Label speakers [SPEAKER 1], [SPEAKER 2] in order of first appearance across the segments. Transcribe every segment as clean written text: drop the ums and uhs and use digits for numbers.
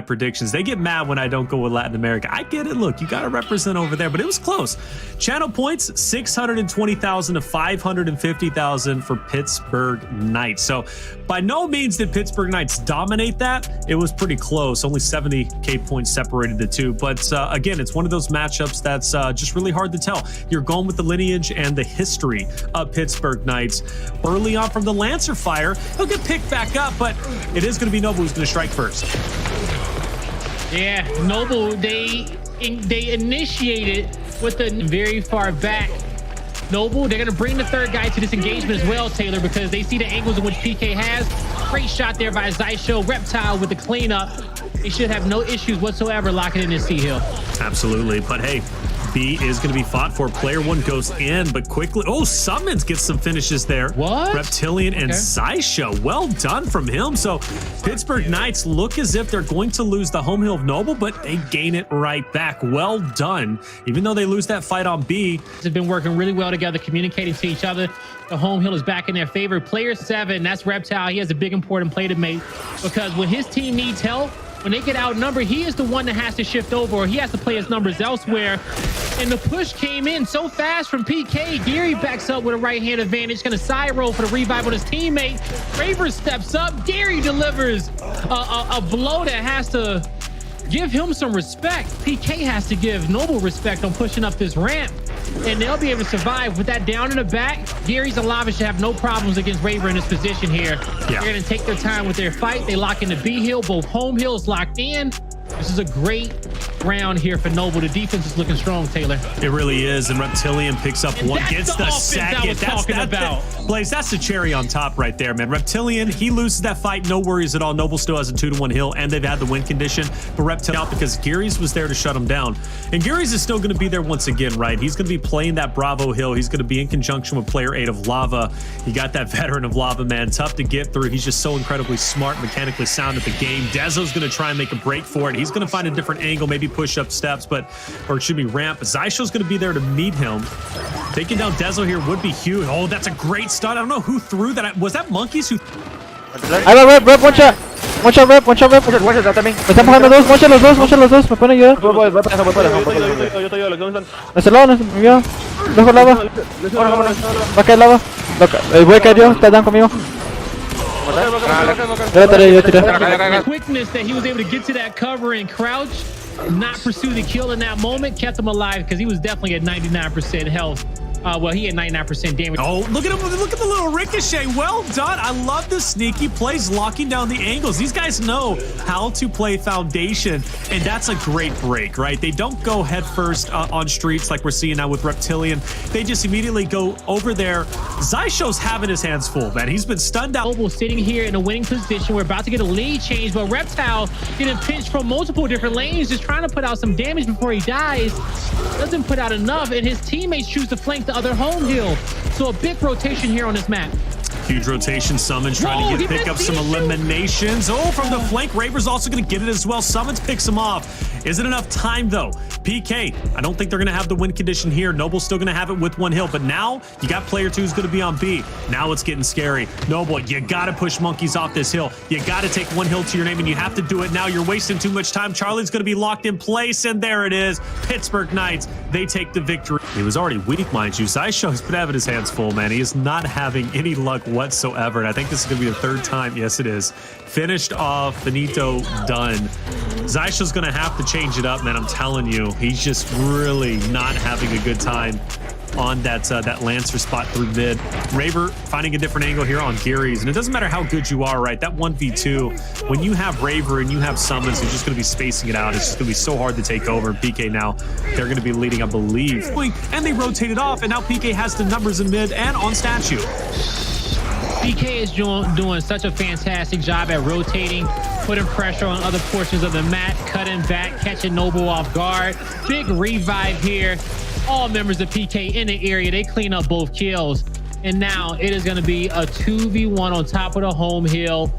[SPEAKER 1] predictions. They get mad when I don't go with Latin America. I get it. Look, you got to represent over there, but it was close. Channel points, 620,000 to 550,000 for Pittsburgh Knights. So by no means did Pittsburgh Knights dominate that. It was pretty close. Only 70K points separated the two. But again, it's one of those matchups that's just really hard to tell. You're going with the lineage and the history of Pittsburgh Knights. Early on from the Lancer fire, he'll get picked back up, but it is going to be Noble who's going to strike first.
[SPEAKER 2] Yeah, Noble, they initiated with the very far back. Noble, they're going to bring the third guy to this engagement as well, Taylor, because they see the angles in which PK has. Great shot there by Zysho. Reptile with the cleanup. They should have no issues whatsoever locking in this C-Hill.
[SPEAKER 1] Absolutely, but hey, B is going to be fought for. Player one goes in, but quickly. Oh, SuMuNs gets some finishes there.
[SPEAKER 2] What?
[SPEAKER 1] Reptilian and Zysho. Well done from him. So Pittsburgh Knights look as if they're going to lose the home hill of Noble, but they gain it right back. Well done. Even though they lose that fight on B.
[SPEAKER 2] They've been working really well together, communicating to each other. The home hill is back in their favor. Player 7, that's Reptile. He has a big important play to make because when his team needs help, when they get outnumbered, he is the one that has to shift over, or he has to play his numbers elsewhere. And the push came in so fast from PK. Gary backs up with a right hand advantage, gonna side roll for the revive on his teammate. Raver steps up. Gary delivers a blow that has to give him some respect. PK has to give Noble respect on pushing up this ramp, and they'll be able to survive with that down in the back. Gary's and Lava should have no problems against Raver in this position here. Yeah. They're going to take their time with their fight. They lock in the B hill, both home hills locked in. This is a great round here for Noble. The defense is looking strong, Taylor.
[SPEAKER 1] It really is, and Reptilian picks up one, gets the second. Blaze, that's the cherry on top right there, man. Reptilian, he loses that fight, no worries at all. Noble still has a 2-1 hill, and they've had the win condition. But Reptilian out because Gary's was there to shut him down. And Gary's is still going to be there once again, right? He's going to be playing that Bravo hill. He's going to be in conjunction with player 8 of Lava. You got that veteran of Lava, man. Tough to get through. He's just so incredibly smart, mechanically sound at the game. Dezo's going to try and make a break for it. He's going to find a different angle, maybe push up steps, or it should be ramp. But Zysho's going to be there to meet him. Taking down Dezo here would be huge. Oh, that's a great stun. I don't know who threw that. Was that Monkeys who...
[SPEAKER 3] I got rep, one shot. One shot rep. Me están bajando dos, one shot los dos. Me pueden ayudar. Desde el lado, me vio. Dejo lava. Va a caer lava. Voy a caer yo, está down conmigo.
[SPEAKER 2] The quickness that he was able to get to that cover and crouch, not pursue the kill in that moment, kept him alive because he was definitely at 99% health. Well, he had 99% damage.
[SPEAKER 1] Oh, look at him. Look at the little ricochet. Well done. I love the sneaky plays, locking down the angles. These guys know how to play foundation, and that's a great break, right? They don't go head first on streets like we're seeing now with Reptilian. They just immediately go over there. Zysho's having his hands full, man. He's been stunned out.
[SPEAKER 2] Noble sitting here in a winning position. We're about to get a lead change, but Reptile getting pinched from multiple different lanes, just trying to put out some damage before he dies. Doesn't put out enough, and his teammates choose to flank the other home hill. So a big rotation here on this map.
[SPEAKER 1] Huge rotation. SuMuNs trying to pick up some eliminations. Oh, from the flank. Raver's also going to get it as well. SuMuNs picks him off. Isn't enough time, though. PK, I don't think they're going to have the win condition here. Noble's still going to have it with one hill. But now you got player 2 who's going to be on B. Now it's getting scary. Noble, you got to push Monkeys off this hill. You got to take one hill to your name, and you have to do it now. You're wasting too much time. Charlie's going to be locked in place, and there it is. Pittsburgh Knights, they take the victory. He was already weak, mind you. Zysho's been having his hands full, man. He is not having any luck whatsoever, and I think this is going to be the third time. Yes, it is. Finished off. Benito done. Zysho's going to have to change it up, man. I'm telling you, he's just really not having a good time on that Lancer spot through mid. Raver finding a different angle here on Gary's, and it doesn't matter how good you are, right? That 1v2, when you have Raver and you have SuMuNs who's just going to be spacing it out, it's just going to be so hard to take over. PK now, they're going to be leading, I believe. And they rotated off, and now PK has the numbers in mid and on statue.
[SPEAKER 2] PK is doing such a fantastic job at rotating, putting pressure on other portions of the map, cutting back, catching Noble off guard. Big revive here. All members of PK in the area, they clean up both kills. And now it is going to be a 2v1 on top of the home hill.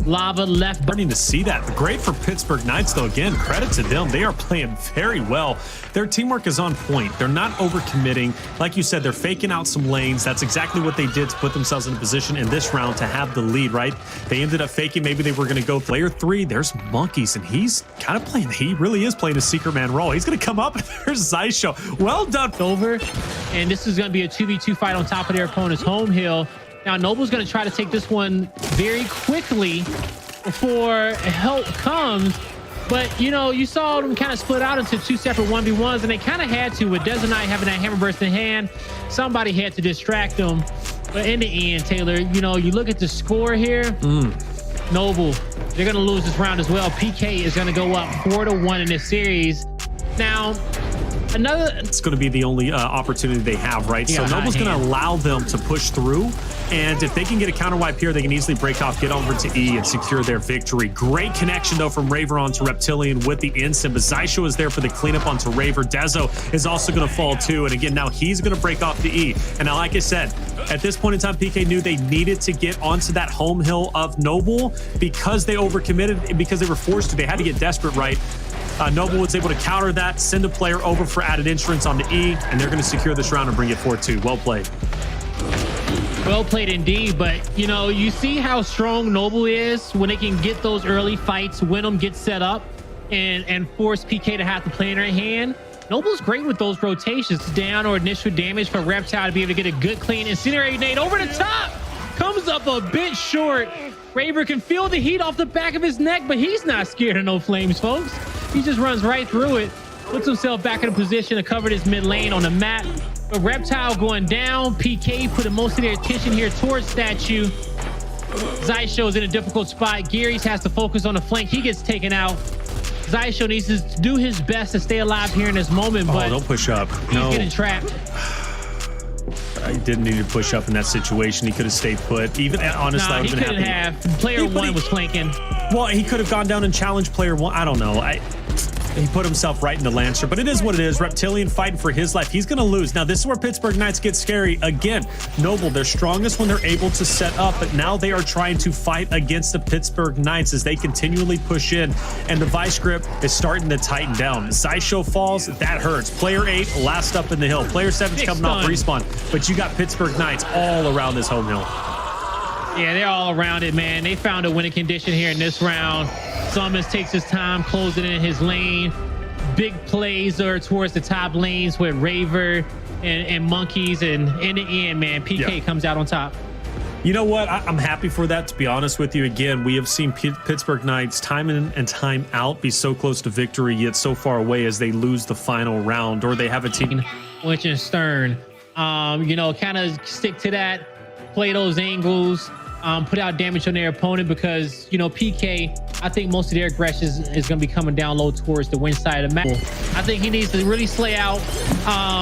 [SPEAKER 2] Lava left.
[SPEAKER 1] Starting to see that. Great for Pittsburgh Knights, though. Again, credit to them. They are playing very well. Their teamwork is on point. They're not overcommitting. Like you said, they're faking out some lanes. That's exactly what they did to put themselves in a position in this round to have the lead, right? They ended up faking. Maybe they were going to go player 3. There's Monkeys, and he's kind of playing. He really is playing a secret man role. He's going to come up, and there's Zysho. Well done.
[SPEAKER 2] Over, and this is going to be a 2v2 fight on top of their opponent's home hill. Now, Noble's going to try to take this one very quickly before help comes. But, you know, you saw them kind of split out into 2 separate 1v1s, and they kind of had to. With Des and I having that hammer burst in hand, somebody had to distract them. But in the end, Taylor, you know, you look at the score here. Noble, they're going to lose this round as well. PK is going to go up 4-1 in this series. Now, it's
[SPEAKER 1] going to be the only opportunity they have, right? So Noble's going to allow them to push through, and if they can get a counter wipe here, they can easily break off, get over to E, and secure their victory. Great connection, though, from Raver onto Reptilian with the instant, but Zysho is there for the cleanup onto Raver. Dezo is also going to fall, too, and again, now he's going to break off the E. And now, like I said, at this point in time, PK knew they needed to get onto that home hill of Noble because they overcommitted and because they were forced to. They had to get desperate, right? Noble was able to counter that, send a player over for added insurance on the E, and they're going to secure this round and bring it 4-2. Well played.
[SPEAKER 2] Well played indeed, but you know, you see how strong Noble is when they can get those early fights, win them, get set up, and force PK to have to play in their hand. Noble's great with those rotations, down or initial damage for Reptile to be able to get a good clean incendiary nade over the top. Comes up a bit short. Raver can feel the heat off the back of his neck, but he's not scared of no flames, folks. He just runs right through it, puts himself back in a position to cover this mid lane on the map. But Reptile going down. PK putting most of their attention here towards Statue. Zysho's in a difficult spot. Gary's has to focus on the flank. He gets taken out. Zysho needs to do his best to stay alive here in this moment, but
[SPEAKER 1] don't push up.
[SPEAKER 2] He's getting trapped.
[SPEAKER 1] He didn't need to push up in that situation. He could have stayed put. Even honestly,
[SPEAKER 2] he couldn't have. Player 1 was flanking.
[SPEAKER 1] Well, he could have gone down and challenged player 1. I don't know. He put himself right in the Lancer, but it is what it is. Reptilian fighting for his life. He's going to lose. Now, this is where Pittsburgh Knights get scary. Again, Noble, they're strongest when they're able to set up, but now they are trying to fight against the Pittsburgh Knights as they continually push in, and the vice grip is starting to tighten down. Zysho falls. That hurts. Player 8, last up in the hill. Player 7's coming off respawn, but you got Pittsburgh Knights all around this home hill.
[SPEAKER 2] Yeah, they're all around it, man. They found a winning condition here in this round. SuMuNs takes his time, closing in his lane. Big plays are towards the top lanes with Raver and Monkeys, and in the end, man, PK comes out on top.
[SPEAKER 1] You know what? I'm happy for that, to be honest with you. Again, we have seen Pittsburgh Knights time in and time out be so close to victory, yet so far away as they lose the final round, or they have a team.
[SPEAKER 2] Which is Stern. You know, kind of stick to that, play those angles, put out damage on their opponent, because, you know, PK, I think most of their aggression is going to be coming down low towards the win side of the map. I think he needs to really slay out,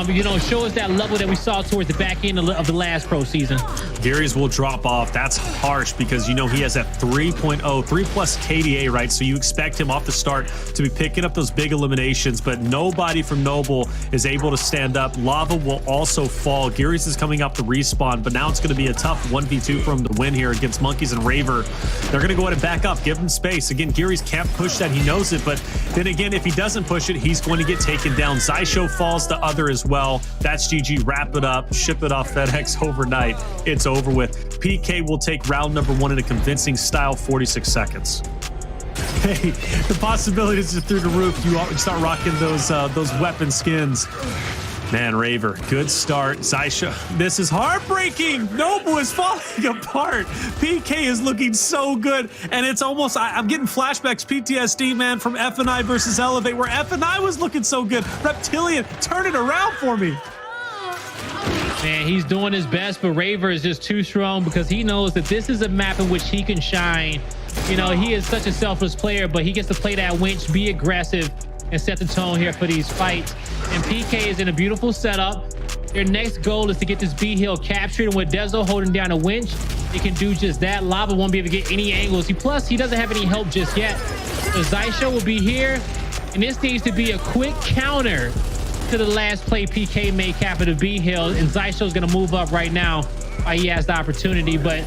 [SPEAKER 2] you know, show us that level that we saw towards the back end of the last pro season.
[SPEAKER 1] Gary's will drop off. That's harsh because, you know, he has that 3.0, 3 plus KDA, right? So you expect him off the start to be picking up those big eliminations, but nobody from Noble is able to stand up. Lava will also fall. Gary's is coming up to respawn, but now it's going to be a tough 1v2 for him to win here against Monkeys and Raver. They're going to go ahead and back up, give him space. Again, Gary's can't push that. He knows it, but then again, if he doesn't push it, he's going to get taken down. Zysho falls the other as well. That's GG. Wrap it up, ship it off FedEx overnight. It's over with. PK will take round number 1 in a convincing style, 46 seconds. Hey, the possibilities are through the roof. You start rocking those weapon skins. Man, Raver, good start. Zysho, this is heartbreaking. Noble is falling apart. PK is looking so good, and it's almost, I'm getting flashbacks, PTSD, man, from F&I versus Elevate, where F&I was looking so good. Reptilian, turn it around for me.
[SPEAKER 2] Man, he's doing his best, but Raver is just too strong because he knows that this is a map in which he can shine. You know, he is such a selfless player, but he gets to play that winch, be aggressive, and set the tone here for these fights. And PK is in a beautiful setup. Their next goal is to get this B hill captured, and with Dezo holding down a winch, they can do just that. Lava won't be able to get any angles. Plus, he doesn't have any help just yet. So Zysho will be here, and this needs to be a quick counter to the last play PK made cap of the B hill, and Zysho's gonna move up right now while he has the opportunity, but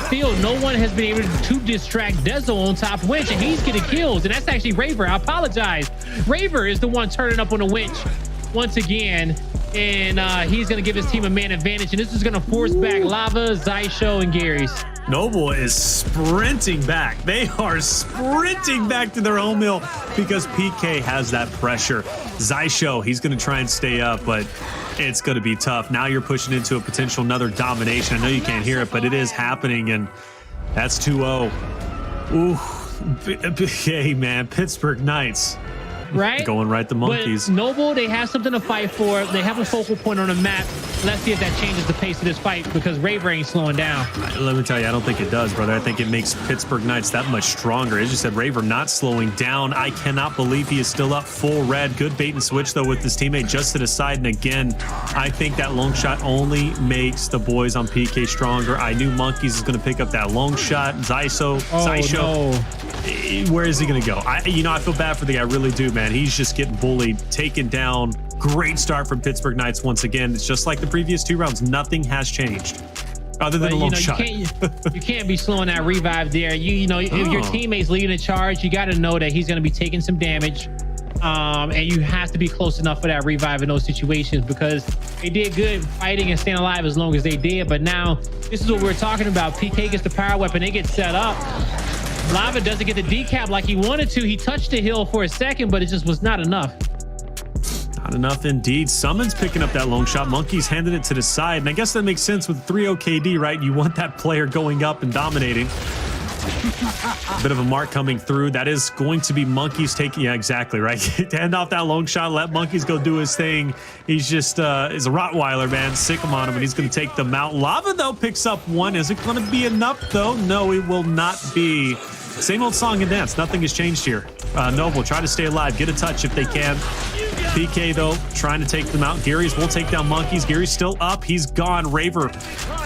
[SPEAKER 2] still, no one has been able to distract Dezo on top winch, and he's getting kills. And that's actually Raver. I apologize. Raver is the one turning up on the winch once again. And he's going to give his team a man advantage. And this is going to force back Lava, Zysho, and Gary's.
[SPEAKER 1] Noble is sprinting back. They are sprinting back to their home hill because PK has that pressure. Zysho, he's going to try and stay up, but it's going to be tough. Now you're pushing into a potential another domination. I know you can't hear it, but it is happening, and that's 2-0. Ooh, PK, man, Pittsburgh Knights.
[SPEAKER 2] Right?
[SPEAKER 1] Going right the monkeys.
[SPEAKER 2] But Noble, they have something to fight for. They have a focal point on the map. Let's see if that changes the pace of this fight because Raver ain't slowing down.
[SPEAKER 1] Let me tell you, I don't think it does, brother. I think it makes Pittsburgh Knights that much stronger. As you said, Raver not slowing down. I cannot believe he is still up full red. Good bait and switch, though, with his teammate just to the side. And again, I think that long shot only makes the boys on PK stronger. I knew Monkeys is going to pick up that long shot. Zysho.
[SPEAKER 2] No.
[SPEAKER 1] Where is he going to go? I feel bad for the guy. I really do, man. He's just getting bullied, taken down. Great start from Pittsburgh Knights once again. It's just like the previous 2 rounds. Nothing has changed other than a long shot.
[SPEAKER 2] You can't be slowing that revive there. If your teammate's leading the charge, you got to know that he's going to be taking some damage. And you have to be close enough for that revive in those situations because they did good fighting and staying alive as long as they did. But now this is what we're talking about. PK gets the power weapon. They get set up. Lava doesn't get the decap like he wanted to. He touched the hill for a second, but it just was not enough.
[SPEAKER 1] Not enough indeed. SuMuNs picking up that long shot. Monkeys handed it to the side. And I guess that makes sense with 3-0 KD, right? You want that player going up and dominating. A bit of a mark coming through. That is going to be Monkeys taking... Yeah, exactly, right? Hand off that long shot. Let Monkeys go do his thing. He's just... is a Rottweiler, man. Sick him on him, and he's going to take them out. Lava, though, picks up one. Is it going to be enough, though? No, it will not be. Same old song and dance. Nothing has changed here. Noble, try to stay alive. Get a touch if they can. PK, though, trying to take them out. Gary's will take down Monkeys. Gary's still up. He's gone. Raver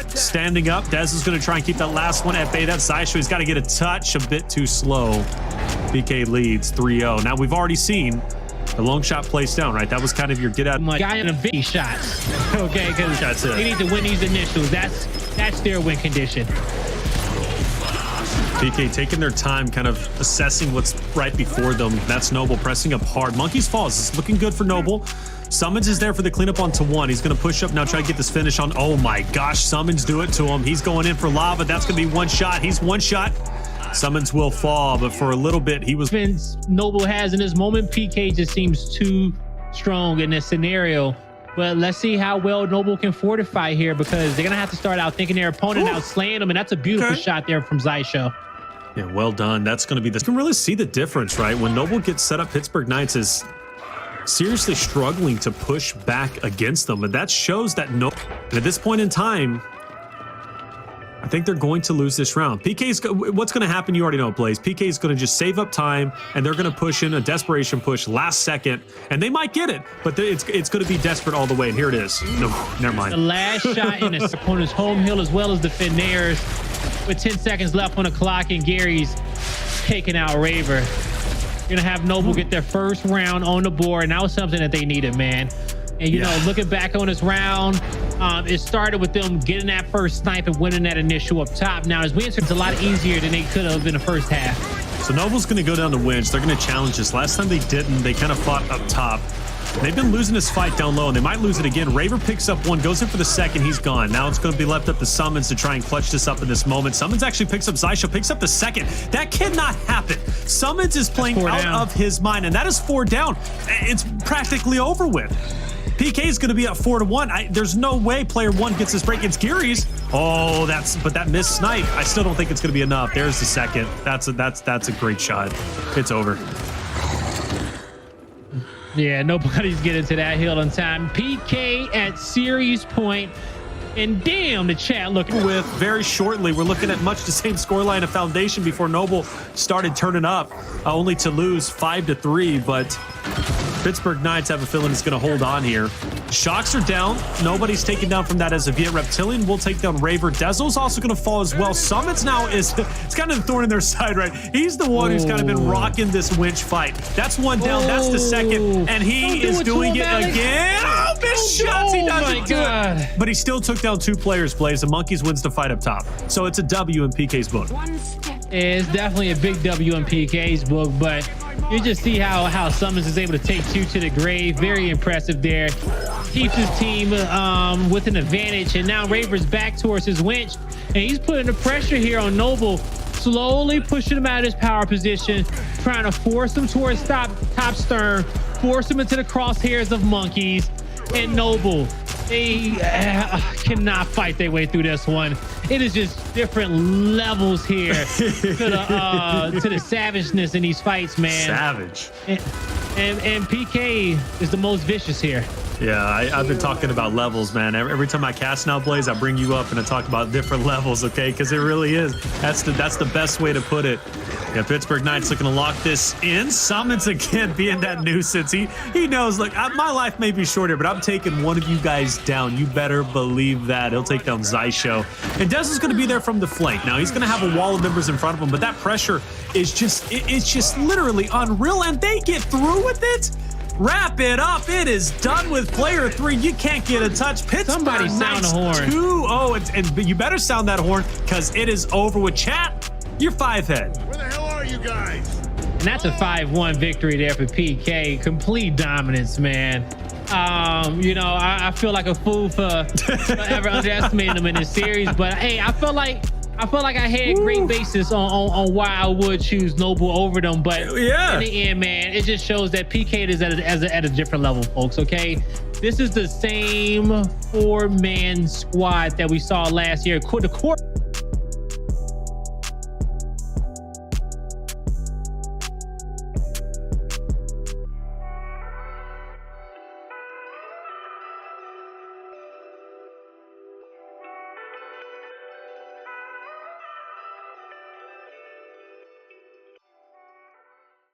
[SPEAKER 1] standing up. Dez is going to try and keep that last one at bay. That's Zysho. He's got to get a touch. A bit too slow. PK leads 3-0. Now, we've already seen the long shot placed down, right? That was kind of your get out.
[SPEAKER 2] My guy in a big shots. Okay, because they need to win these initials. That's their win condition.
[SPEAKER 1] PK taking their time, kind of assessing what's right before them. That's Noble pressing up hard. Monkeys falls. It's looking good for Noble. SuMuNs is there for the cleanup onto 1. He's going to push up now, try to get this finish on. Oh my gosh, SuMuNs do it to him. He's going in for Lava. That's going to be one shot. He's one shot. SuMuNs will fall, but for a little bit, he was...
[SPEAKER 2] Noble has in this moment, PK just seems too strong in this scenario. But let's see how well Noble can fortify here because they're going to have to start out thinking their opponent out slaying them, and that's a beautiful shot there from Zysho.
[SPEAKER 1] Yeah, well done. That's going to be this. You can really see the difference, right? When Noble gets set up, Pittsburgh Knights is seriously struggling to push back against them. And that shows that at this point in time, I think they're going to lose this round. PK's, what's going to happen, you already know, Blaze. PK is going to just save up time, and they're going to push in a desperation push last second, and they might get it, but it's going to be desperate all the way, and here it is. No, never mind.
[SPEAKER 2] The last shot in his opponent's home hill as well as defend theirs with 10 seconds left on the clock, and Gary's taking out Raver. You're going to have Noble get their first round on the board, and that was something that they needed, man. And, you know, looking back on this round, it started with them getting that first snipe and winning that initial up top. Now, his wins, it's a lot easier than they could have in the first half.
[SPEAKER 1] So Noble's going to go down to winch. They're going to challenge this. Last time they didn't. They kind of fought up top. They've been losing this fight down low, and they might lose it again. Raver picks up one, goes in for the second. He's gone. Now it's going to be left up to SuMuNs to try and clutch this up in this moment. SuMuNs actually picks up Zysho, picks up the second. That cannot happen. SuMuNs is playing out of his mind, and that is 4 down. It's practically over with. PK is going to be at 4-1. There's no way player 1 gets this break. It's Gary's. Oh, but that missed snipe. I still don't think it's going to be enough. There's the second. That's a great shot. It's over.
[SPEAKER 2] Yeah, nobody's getting to that hill in time. PK at series point, and damn, the chat looking
[SPEAKER 1] with very shortly. We're looking at much the same scoreline of Foundation before Noble started turning up, only to lose 5-3. But Pittsburgh Knights have a feeling it's going to hold on here. Shocks are down. Nobody's taken down from that as of yet. Reptilian will take down Raver. Dezo's also going to fall as well. SuMuNs now is it's kind of the thorn in their side, right? He's the one who's kind of been rocking this winch fight. That's one down. That's the second. And he is doing it again. Oh, missed shots. He doesn't do it. But he still took down 2 players, Blaze. The Monkeys wins the fight up top. So it's a W in PK's book.
[SPEAKER 2] It's definitely a big W in PK's book, but you just see how SuMuNs is able to take 2 to the grave. Very impressive there. Keeps his team with an advantage, and now Raver's back towards his winch, and he's putting the pressure here on Noble, slowly pushing him out of his power position, trying to force him towards top stern, force him into the crosshairs of Monkeys. And Noble, they cannot fight their way through this one. It is just different levels here to the savageness in these fights, man.
[SPEAKER 1] Savage.
[SPEAKER 2] And PK is the most vicious here.
[SPEAKER 1] Yeah, I've been talking about levels, man. Every time I cast now, Blaze, I bring you up and I talk about different levels, okay? Because it really is. That's the best way to put it. Yeah, Pittsburgh Knights looking to lock this in. SuMuNs again being that nuisance. He knows, look, my life may be shorter, but I'm taking one of you guys down. You better believe that. He'll take down Zysho. And Dez is going to be there from the flank. Now, he's going to have a wall of members in front of him, but that pressure is it's just literally unreal, and they get through with it. Wrap it up. It is done with player 3. You can't get a touch. Pittsburgh
[SPEAKER 2] Somebody sound
[SPEAKER 1] Knights
[SPEAKER 2] the horn.
[SPEAKER 1] 2-0, and you better sound that horn because it is over with. Chat, you're 5 head.
[SPEAKER 4] Where the hell are you guys?
[SPEAKER 2] And that's a 5-1 victory there for PK. Complete dominance, man. You know, I feel like a fool for ever underestimating them in this series, but hey, I felt like I had great basis on why I would choose Noble over them, but
[SPEAKER 1] yeah,
[SPEAKER 2] in the end, man, it just shows that PK is at a different level, folks. Okay, this is the same 4-man squad that we saw last year. The core